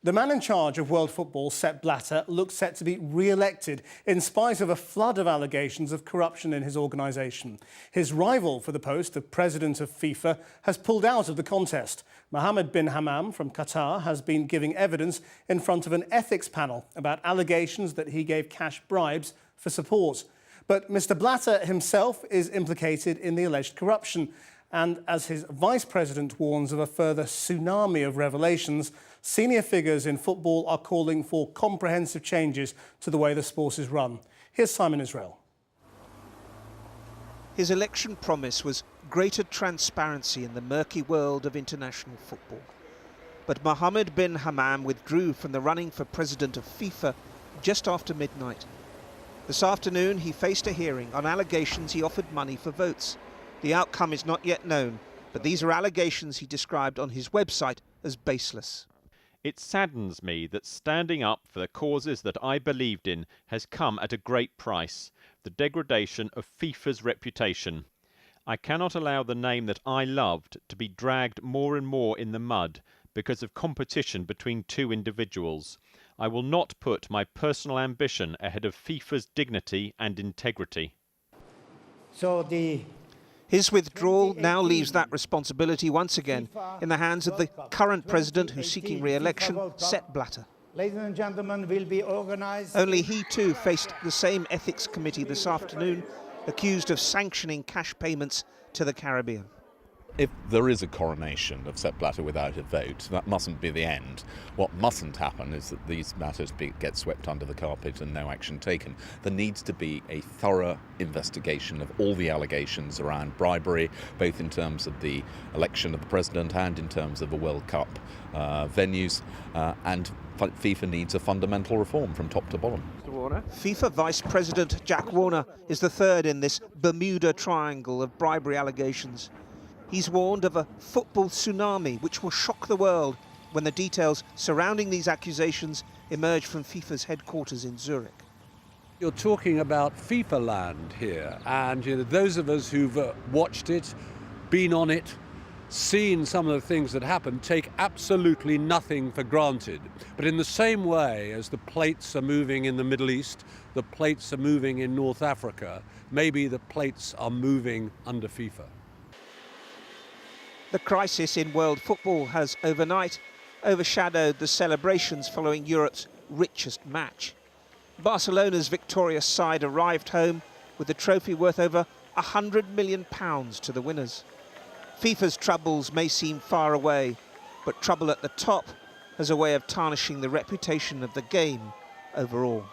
The man in charge of world football, Sepp Blatter, looks set to be re-elected in spite of a flood of allegations of corruption in his organisation. His rival for the post of president of FIFA has pulled out of the contest. Mohammed bin Hammam from Qatar has been giving evidence in front of an ethics panel about allegations that he gave cash bribes for support. But Mr Blatter himself is implicated in the alleged corruption. And as his vice president warns of a further tsunami of revelations, senior figures in football are calling for comprehensive changes to the way the sport is run. Here's Simon Israel. His election promise was greater transparency in the murky world of international football. But Mohammed bin Hammam withdrew from the running for president of FIFA just after midnight. This afternoon, he faced a hearing on allegations he offered money for votes. The outcome is not yet known, but these are allegations he described on his website as baseless. It saddens me that standing up for the causes that I believed in has come at a great price, the degradation of FIFA's reputation. I cannot allow the name that I loved to be dragged more and more in the mud because of competition between two individuals. I will not put my personal ambition ahead of FIFA's dignity and integrity. His withdrawal now leaves that responsibility once again in the hands of the current president who's seeking re-election, Sepp Blatter. Ladies and gentlemen, will be organised. Only he too faced the same ethics committee this afternoon, accused of sanctioning cash payments to the Caribbean. If there is a coronation of Sepp Blatter without a vote, that mustn't be the end. What mustn't happen is that these matters get swept under the carpet and no action taken. There needs to be a thorough investigation of all the allegations around bribery, both in terms of the election of the president and in terms of the World Cup venues, and FIFA needs a fundamental reform from top to bottom. FIFA Vice President Jack Warner is the third in this Bermuda Triangle of bribery allegations. He's warned of a football tsunami which will shock the world when the details surrounding these accusations emerge from FIFA's headquarters in Zurich. You're talking about FIFA land here, and those of us who've watched it, been on it, seen some of the things that happen, take absolutely nothing for granted. But in the same way as the plates are moving in the Middle East, the plates are moving in North Africa, maybe the plates are moving under FIFA. The crisis in world football has overnight overshadowed the celebrations following Europe's richest match. Barcelona's victorious side arrived home with the trophy worth over £100 million to the winners. FIFA's troubles may seem far away, but trouble at the top has a way of tarnishing the reputation of the game overall.